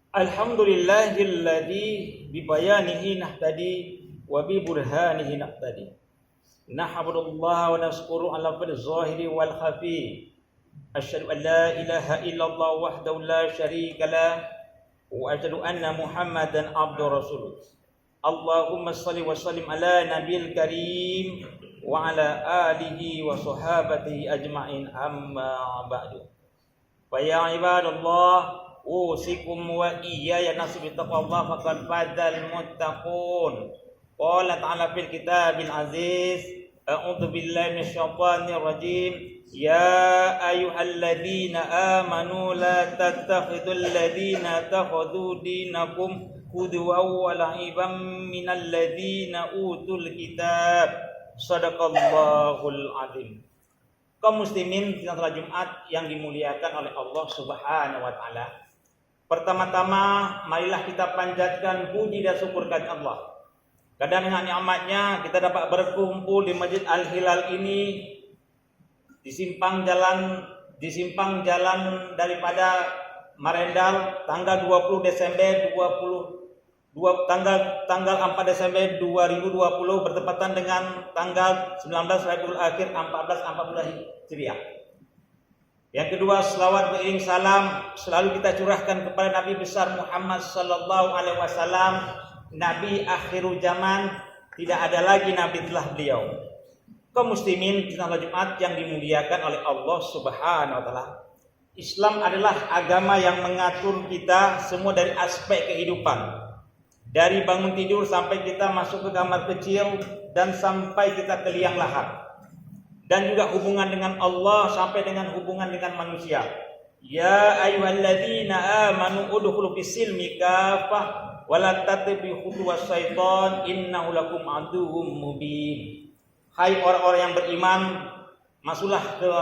Alhamdulillahilladzi bibayanihi nahtadi wa bi burhanihi naqtadi. Nahmadullaha wa nasykuru ala fil zahiri wal khafi. Asyhadu an la ilaha illallah wahdahu la syarika lah wa asyhadu anna Muhammadan abduhu rasuluh. Allahumma shalli wa sallim ala nabiyil karim wa ala alihi wa sahabatihi ajma'in, amma ba'du. Fa ya ibadallah, usikum wa iyaya nafsi bittaqwallah faqad fazal muttaqun. Qala ta'ala fil kitabil aziz, a'udzu billahi minasyaitonir rajim. Ya ayyuhalladzina amanu la tattakhidul ladzina takhadhu dinakum qudwan wa la'iban minal ladzina utul kitab. Shadaqallahul azim. Kaum muslimin di salat Jumat yang dimuliakan oleh Allah Subhanahu wa taala. Pertama-tama marilah kita panjatkan puji dan syukur kepada Allah. Karena dengan nikmatnya kita dapat berkumpul di Masjid Al-Hilal ini di simpang jalan daripada Marendal tanggal 20 Desember tanggal 4 Desember 2020 bertepatan dengan tanggal 19 Rabiul Akhir 1440 Hijriah. Yang kedua, selawat beriring salam selalu kita curahkan kepada Nabi besar Muhammad sallallahu alaihi wasallam, nabi akhirul zaman, tidak ada lagi nabi setelah beliau. Kaum muslimin di salat Jumat yang dimuliakan oleh Allah Subhanahu wa taala. Islam adalah agama yang mengatur kita semua dari aspek kehidupan. Dari bangun tidur sampai kita masuk ke kamar kecil dan sampai kita ke liang lahat. Dan juga hubungan dengan Allah sampai dengan hubungan dengan manusia. Ya ayyuhalladzina amanu udkhulu fis-silmi kafah wa la tattabi'u khutuwas syaitan innahu lakum aduwwum mubin. Hai orang-orang yang beriman, masuklah ke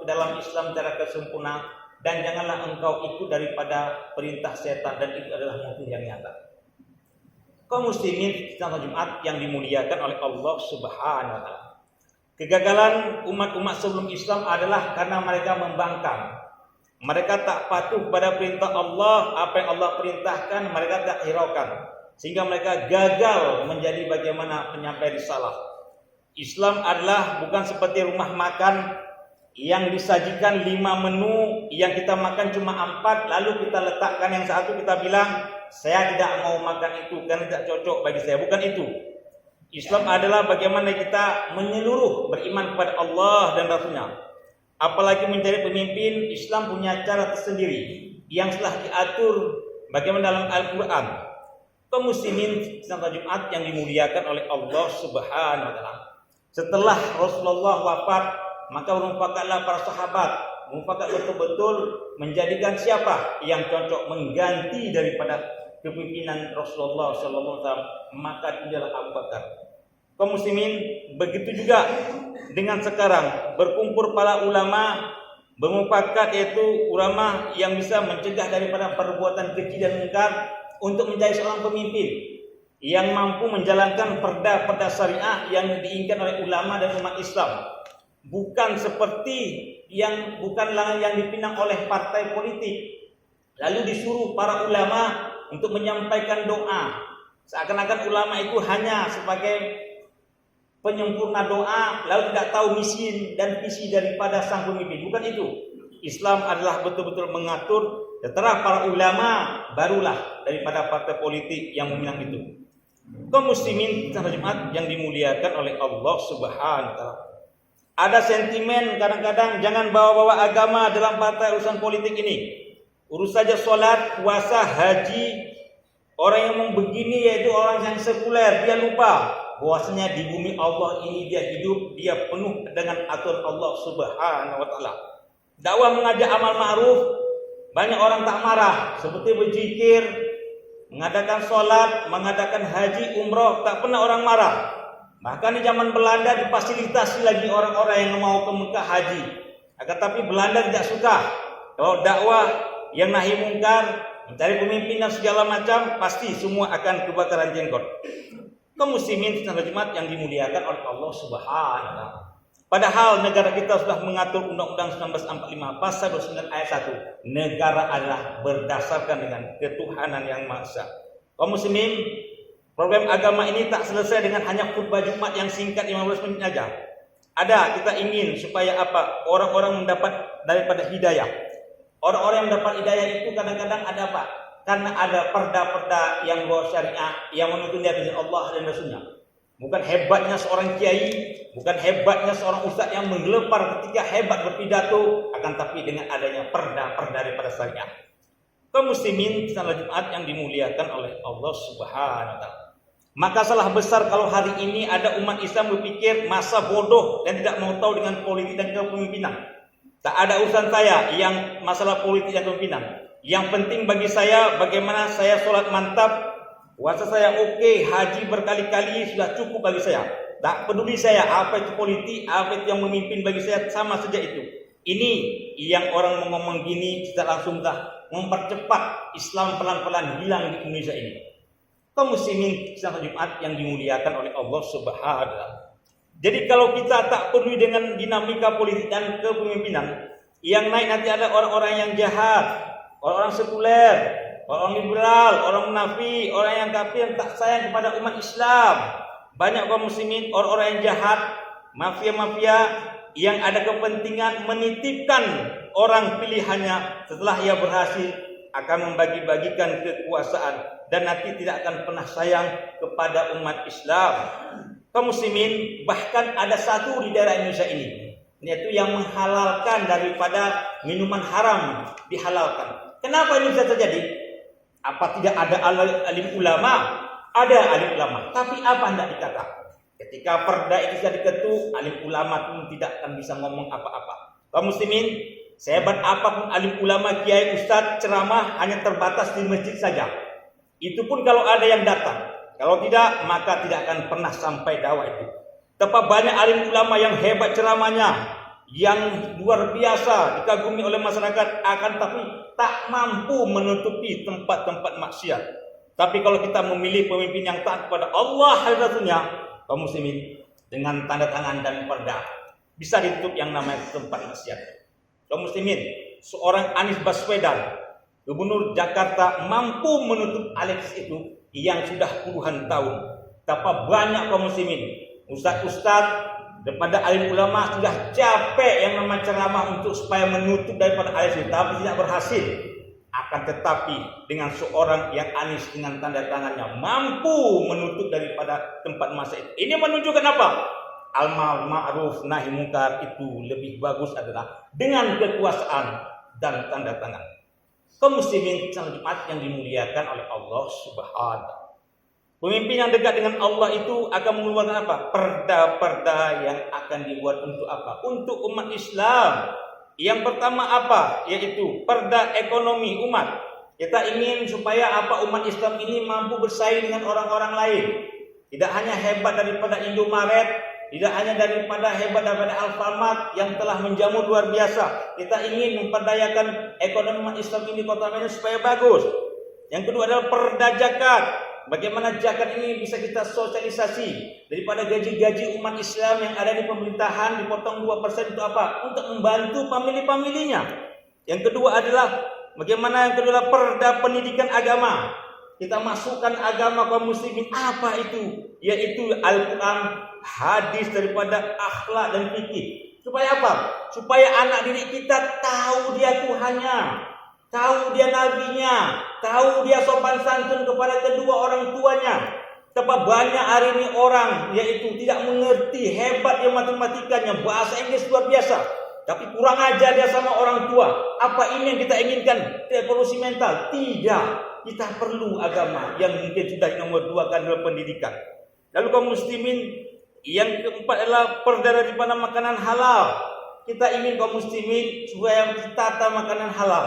dalam Islam secara kesempurnaan dan janganlah engkau ikut daripada perintah setan, dan itu adalah musuh yang nyata. Kaum muslimin salat Jumat yang dimuliakan oleh Allah Subhanahu wa taala. Kegagalan umat-umat sebelum Islam adalah karena mereka membangkang. Mereka tak patuh pada perintah Allah, apa yang Allah perintahkan mereka tak hiraukan, sehingga mereka gagal menjadi bagaimana penyampai risalah. Islam adalah bukan seperti rumah makan yang disajikan 5 menu, yang kita makan cuma 4, lalu kita letakkan yang satu, kita bilang saya tidak mau makan itu karena tidak cocok bagi saya. Bukan itu. Islam adalah bagaimana kita menyeluruh beriman kepada Allah dan Rasulnya. Apalagi mencari pemimpin, Islam punya cara tersendiri yang telah diatur bagaimana dalam Al-Quran. Kaum muslimin salat Jumat yang dimuliakan oleh Allah Subhanahu wa taala. Setelah Rasulullah wafat, maka merupakanlah para sahabat mufakat betul-betul menjadikan siapa yang cocok mengganti daripada kepimpinan Rasulullah sallallahu alaihi wasallam, maka adalah Abu Bakar. Kaum muslimin, begitu juga dengan sekarang berkumpul para ulama bermufakat, yaitu ulama yang bisa mencegah daripada perbuatan keji dan mungkar, untuk menjadi seorang pemimpin yang mampu menjalankan perda-perda syariah yang diinginkan oleh ulama dan umat Islam. Bukan yang dipinang oleh partai politik, lalu disuruh para ulama untuk menyampaikan doa, seakan-akan ulama itu hanya sebagai penyempurna doa, lalu tidak tahu misi dan visi daripada sang pemimpin. Bukan itu. Islam adalah betul-betul mengatur, setelah para ulama barulah daripada partai politik yang meminang itu. Kaum muslimin salat Jumat yang dimuliakan oleh Allah Subhanahu wa taala. Ada sentimen kadang-kadang jangan bawa-bawa agama dalam partai urusan politik ini. Urus saja sholat, puasa, haji. Orang yang begini yaitu orang yang sekuler. Dia lupa bahwasanya di bumi Allah ini dia hidup, dia penuh dengan aturan Allah Subhanahu wa taala. Dakwah mengajak amal ma'ruf, banyak orang tak marah, seperti berzikir, mengadakan sholat, mengadakan haji, umroh, tak pernah orang marah. Bahkan di zaman Belanda difasilitasi lagi orang-orang yang mau ke Mekah haji. Akan tapi Belanda tidak suka kalau dakwah yang nahi mungkar, mencari pemimpin dan segala macam, pasti semua akan kebakaran jenggot. Kaum muslimin salat Jumat yang dimuliakan oleh Allah Subhanahu wa taala. Padahal negara kita sudah mengatur Undang-Undang 1945 pasal 29 ayat 1. Negara adalah berdasarkan dengan ketuhanan yang Maha Esa. Kaum muslimin, problem agama ini tak selesai dengan hanya khutbah Jumat yang singkat 15 menit saja. Ada, kita ingin supaya apa? Orang-orang mendapat daripada hidayah. Orang-orang yang mendapat hidayah itu kadang-kadang ada apa? Karena ada perda-perda yang bawa syariah yang menuntun dari Allah dan Rasulnya. Bukan hebatnya seorang kiai, bukan hebatnya seorang ustaz yang menggelepar ketika hebat berpidato, akan tapi dengan adanya perda-perda daripada syariah. Kaum muslimin salat Jumat yang dimuliakan oleh Allah Subhanahu wa taala. Maka salah besar kalau hari ini ada umat Islam berpikir masa bodoh dan tidak mau tahu dengan politik dan kepemimpinan. Tak ada urusan saya yang masalah politik dan kepemimpinan. Yang penting bagi saya bagaimana saya sholat mantap, puasa saya oke, haji berkali-kali sudah cukup bagi saya. Tak peduli saya apa itu politik, apa itu yang memimpin bagi saya, sama saja itu. Ini yang orang ngomong gini tidak langsung dah mempercepat Islam pelan-pelan hilang di Indonesia ini. Kaum muslimin salat Jumat yang dimuliakan oleh Allah Subhanahu wa taala. Jadi kalau kita tak peduli dengan dinamika politik dan kepemimpinan, yang naik nanti ada orang-orang yang jahat, orang-orang sekuler, orang liberal, orang munafik, orang yang kafir yang tak sayang kepada umat Islam. Banyak kaum muslimin orang-orang yang jahat, mafia-mafia yang ada kepentingan menitipkan orang pilihannya setelah ia berhasil akan membagi-bagikan kekuasaan dan nanti tidak akan pernah sayang kepada umat Islam. Kaum muslimin, bahkan ada satu di daerah Indonesia ini, yaitu yang menghalalkan daripada minuman haram dihalalkan. Kenapa ini bisa terjadi? Apa tidak ada alim ulama? Ada alim ulama, tapi apa hendak dikata? Ketika perda itu sudah diketuk, alim ulama pun tidak akan bisa ngomong apa-apa. Kaum muslimin, sehebat apapun alim ulama, kiai, ustaz, ceramah hanya terbatas di masjid saja. Itu pun kalau ada yang datang. Kalau tidak, maka tidak akan pernah sampai dakwah itu. Tetap banyak alim ulama yang hebat ceramahnya, yang luar biasa dikagumi oleh masyarakat, akan tapi tak mampu menutupi tempat-tempat maksiat. Tapi kalau kita memilih pemimpin yang taat kepada Allah dan Rasulnya, kaum muslimin, dengan tanda tangan dan perda bisa ditutup yang namanya tempat maksiat. Kaum muslimin, seorang Anies Baswedan, Gubernur Jakarta, mampu menutup Alexis itu yang sudah puluhan tahun. Betapa banyak kaum muslimin, ustaz-ustaz daripada alim ulama sudah capek yang namanya ceramah untuk supaya menutup daripada Alexis, tapi tidak berhasil. Akan tetapi dengan seorang yang Anies dengan tanda tangannya mampu menutup daripada tempat maksiat. Ini menunjukkan apa? Al ma'ruf nahi munkar itu lebih bagus adalah dengan kekuasaan dan tanda tangan. Kaum muslimin salat Jumat yang dimuliakan oleh Allah Subhanahu wa taala. Pemimpin yang dekat dengan Allah itu akan mengeluarkan apa? Perda-perda yang akan dibuat untuk apa? Untuk umat Islam. Yang pertama apa? Yaitu perda ekonomi umat. Kita ingin supaya apa? Umat Islam ini mampu bersaing dengan orang-orang lain. Tidak hanya hebat daripada Indomaret, tidak hanya daripada hebat daripada Alfamart yang telah menjamur luar biasa. Kita ingin memperdayakan ekonomi umat Islam ini kota Medan supaya bagus. Yang kedua adalah perda zakat. Bagaimana zakat ini bisa kita sosialisasi daripada gaji-gaji umat Islam yang ada di pemerintahan dipotong 2% untuk apa? Untuk membantu famili-familinya. Yang kedua adalah bagaimana yang kedua adalah perda pendidikan agama. Kita masukkan agama kaum muslimin apa itu? Yaitu Al-Quran, hadis daripada akhlak dan fikih. Supaya apa? Supaya anak didik kita tahu dia Tuhannya, tahu dia nabinya, tahu dia sopan santun kepada kedua orang tuanya. Betapa banyak hari ini orang yaitu tidak mengerti, hebat dia matematikanya, bahasa Inggris luar biasa, tapi kurang ajar dia sama orang tua. Apa ini yang kita inginkan? Revolusi mental? Tidak. Kita perlu agama yang mungkin sudah nomor 2 kan dalam pendidikan. Lalu kaum muslimin yang keempat adalah perda daripada makanan halal. Kita ingin kaum muslimin supaya ditata makanan halal.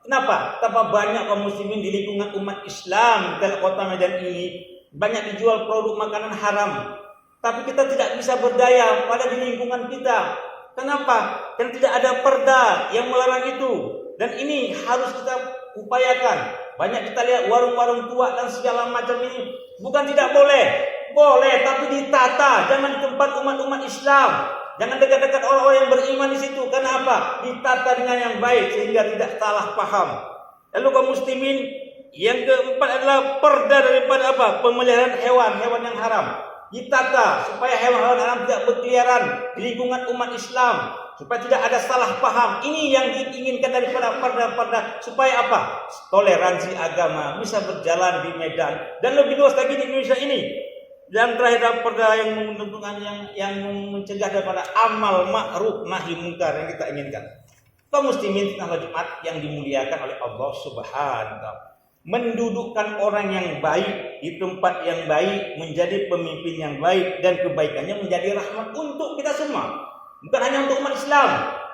Kenapa? Betapa banyak kaum muslimin di lingkungan umat Islam di kota Medan ini banyak dijual produk makanan haram. Tapi kita tidak bisa berdaya pada di lingkungan kita. Kenapa? Karena tidak ada perda yang melarang itu. Dan ini harus kita upayakan. Banyak kita lihat warung-warung tua dan segala macam ini. Bukan tidak boleh. Boleh, tapi ditata. Jangan di tempat umat-umat Islam. Jangan dekat-dekat orang-orang yang beriman di situ. Karena apa? Ditata dengan yang baik sehingga tidak salah paham. Lalu kaum muslimin, yang keempat adalah perda daripada apa? Pemeliharaan hewan yang haram. Ditata supaya hewan-hewan haram tidak berkeliaran di lingkungan umat Islam, supaya tidak ada salah paham. Ini yang diinginkan daripada perda-perda, supaya apa? Toleransi agama bisa berjalan di Medan dan lebih luas lagi di Indonesia ini. Dan terakhir perda yang menentukan yang mencegah daripada amal ma'ruf nahi mungkar yang kita inginkan. Kaum muslimin tengah Jumat yang dimuliakan oleh Allah Subhanahu wa taala, mendudukkan orang yang baik di tempat yang baik, menjadi pemimpin yang baik, dan kebaikannya menjadi rahmat untuk kita semua. Bukan hanya untuk umat Islam,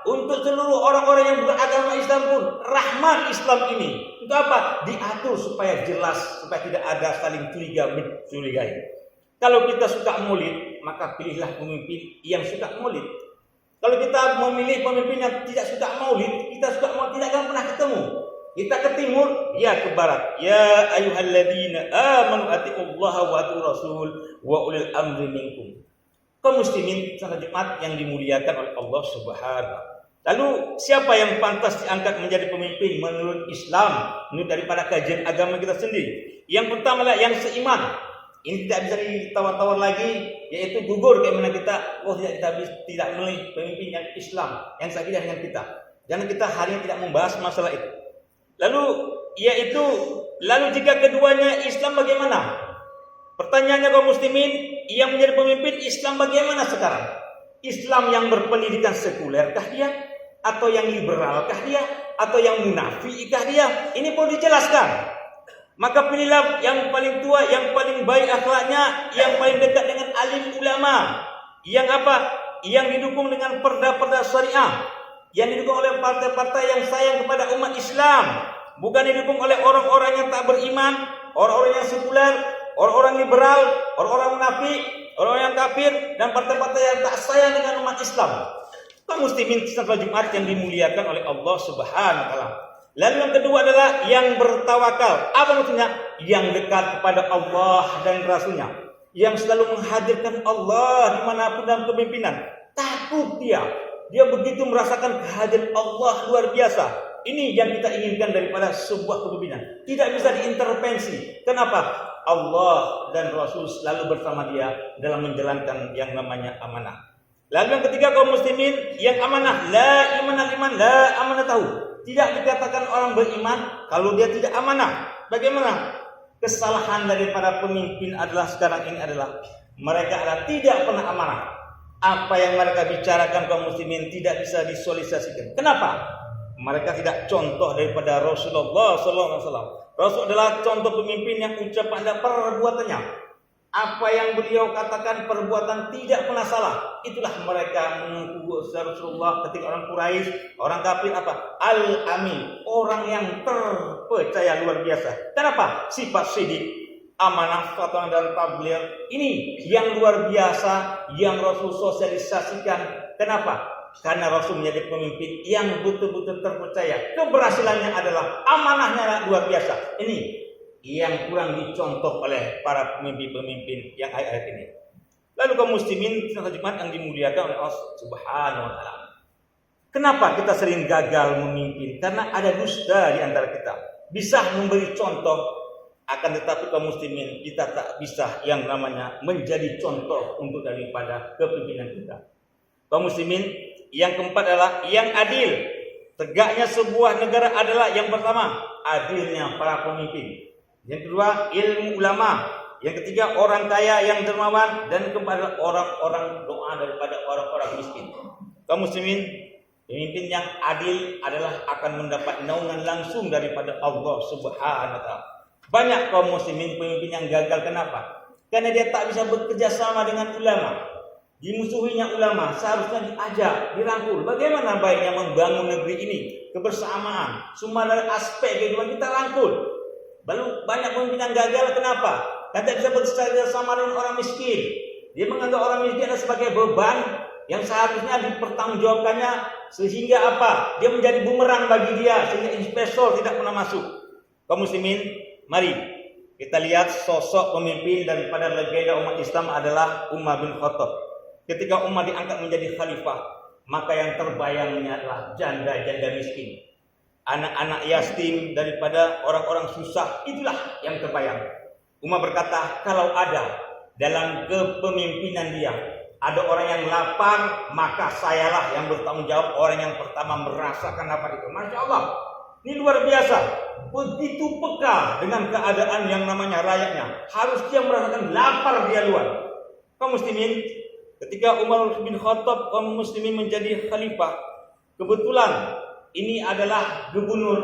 untuk seluruh orang-orang yang bukan agama Islam pun. Rahmat Islam ini untuk apa? Diatur supaya jelas, supaya tidak ada saling curiga mencurigai. Kalau kita suka maulid, maka pilihlah pemimpin yang suka maulid. Kalau kita memilih pemimpin yang tidak suka maulid, kita suka maulid tidak akan pernah ketemu. Kita ke timur, ya ke barat. Ya ayyuhalladzina amanu atiullaha wa atiur rasul wa ulil amri minkum. Kaum muslimin salat Jumat yang dimuliakan oleh Allah Subhanahu. Lalu siapa yang pantas diangkat menjadi pemimpin menurut Islam, menurut daripada kajian agama kita sendiri? Yang pertama adalah yang seiman. Ini tidak bisa ditawar-tawar lagi, yaitu gugur kayak mana kita, tidak memilih pemimpin yang Islam yang sejalan dengan kita. Jangan kita hari ini tidak membahas masalah itu. Lalu jika keduanya Islam bagaimana? Pertanyaannya kaum muslimin, yang menjadi pemimpin Islam bagaimana sekarang? Islam yang berpendidikan sekulerkah dia? Atau yang liberalkah dia? Atau yang munafikkah dia? Ini perlu dijelaskan. Maka pilihlah yang paling tua, yang paling baik akhlaknya, yang paling dekat dengan alim ulama, yang apa? Yang didukung dengan perda-perda syariah, yang didukung oleh partai-partai yang sayang kepada umat Islam, bukan didukung oleh orang-orang yang tak beriman, orang-orang yang sekuler, orang-orang liberal, orang-orang munafik, orang yang kafir, dan partai-partai yang tak sayang dengan umat Islam. Kaum muslimin salat Jumat yang dimuliakan oleh Allah Subhanahu wa taala. Lalu yang kedua adalah yang bertawakal. Apa maksudnya? Yang dekat kepada Allah dan Rasulnya, yang selalu menghadirkan Allah dimanapun dalam kepemimpinan. Takut dia begitu merasakan kehadiran Allah luar biasa. Ini yang kita inginkan daripada sebuah kepemimpinan. Tidak bisa diintervensi. Kenapa? Allah dan Rasul selalu bersama dia dalam menjalankan yang namanya amanah. Lalu yang ketiga kaum muslimin, yang amanah. La iman al-iman, la amanah tahu. Tidak dikatakan orang beriman kalau dia tidak amanah. Bagaimana? Kesalahan daripada pemimpin adalah sekarang ini adalah mereka adalah tidak pernah amanah. Apa yang mereka bicarakan kaum muslimin tidak bisa disosialisasikan. Kenapa? Mereka tidak contoh daripada Rasulullah SAW. Rasul adalah contoh pemimpin yang ucapan dan perbuatannya, apa yang beliau katakan perbuatan tidak pernah salah. Itulah mereka mengaku Rasulullah ketika orang Quraisy, orang kafir apa? Al-Amin, orang yang terpercaya luar biasa. Kenapa? Sifat sidik, amanah, fatwa dan tabligh ini yang luar biasa yang Rasul sosialisasikan. Kenapa? Karena Rasul menjadi pemimpin yang betul-betul terpercaya. Keberhasilannya adalah amanahnya luar biasa. Ini yang kurang dicontoh oleh para pemimpin-pemimpin yang akhir-akhir ini. Lalu kaum muslimin salat Jumat yang dimuliakan oleh Allah Subhanahu wa taala. Kenapa kita sering gagal memimpin? Karena ada dusta di antara kita. Bisa memberi contoh, akan tetapi kaum muslimin kita tak bisa yang namanya menjadi contoh untuk daripada kepemimpinan kita. Kaum muslimin yang keempat adalah yang adil. Tegaknya sebuah negara adalah yang pertama adilnya para pemimpin. Yang kedua, ilmu ulama. Yang ketiga, orang kaya yang dermawan. Dan keempat, orang-orang doa daripada orang-orang miskin. Kaum muslimin, pemimpin yang adil adalah akan mendapat naungan langsung daripada Allah Subhanahu wa taala. Banyak kaum muslimin pemimpin yang gagal. Kenapa? Karena dia tak bisa bekerja sama dengan ulama. Dimusuhinya ulama, seharusnya diajak, dirangkul. Bagaimana baiknya membangun negeri ini? Kebersamaan, semua dari aspek kehidupan kita rangkul. Lalu banyak pemimpin yang gagal, kenapa? Karena tidak bisa bekerja sama dengan orang miskin. Dia menganggap orang miskin adalah sebagai beban yang seharusnya dipertanggungjawabkannya, sehingga apa? Dia menjadi bumerang bagi dia, sehingga investor tidak pernah masuk. Kaum muslimin, mari kita lihat sosok pemimpin daripada legenda umat Islam adalah Umar bin Khattab. ketika Umar diangkat menjadi khalifah, maka yang terbayangnya adalah janda-janda miskin, anak-anak yatim daripada orang-orang susah, itulah yang terbayang. Umar berkata, kalau ada dalam kepemimpinan dia ada orang yang lapar, maka sayalah yang bertanggung jawab, orang yang pertama merasakan lapar itu. Masya Allah, ini luar biasa. Begitu peka dengan keadaan yang namanya rakyatnya, harus dia merasakan lapar dia luar. Kaum muslimin, ketika Umar bin Khattab kaum muslimin menjadi khalifah, kebetulan ini adalah gubernur,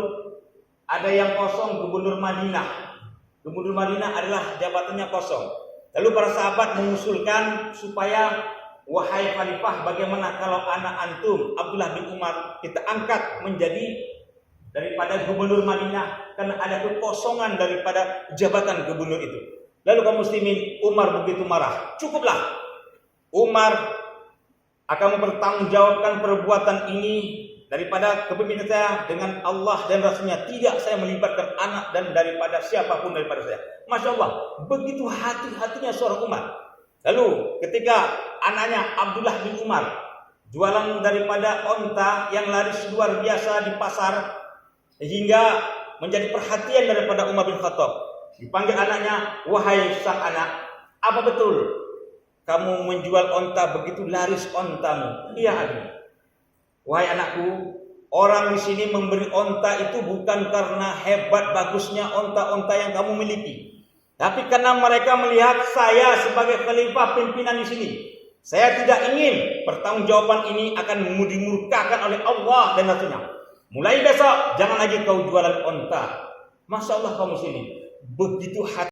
ada yang kosong, gubernur Madinah. Gubernur Madinah adalah jabatannya kosong. Lalu para sahabat mengusulkan supaya, wahai khalifah, bagaimana kalau anak antum Abdullah bin Umar kita angkat menjadi daripada gubernur Madinah, karena ada kekosongan daripada jabatan gubernur itu. Lalu kaum muslimin, Umar begitu marah. Cukuplah, Umar akan mempertanggungjawabkan perbuatan ini daripada kepemimpinan saya dengan Allah dan Rasulnya. Tidak saya melibatkan anak dan daripada siapapun daripada saya. Masya Allah, begitu hati-hatinya seorang Umar. Lalu ketika anaknya Abdullah bin Umar jualan daripada onta yang laris luar biasa di pasar, hingga menjadi perhatian daripada Umar bin Khattab. Dipanggil anaknya, wahai sang anak, apa betul kamu menjual onta begitu laris ontamu? Iya, Abi. Wahai anakku, orang di sini memberi onta itu bukan karena hebat bagusnya onta-onta yang kamu miliki, tapi karena mereka melihat saya sebagai khalifah pimpinan di sini. Saya tidak ingin pertanggungjawaban ini akan dimurkakan oleh Allah dan Rasulnya. Mulai besok jangan lagi kau jualan onta. Masya Allah kaum muslimin, begitu hati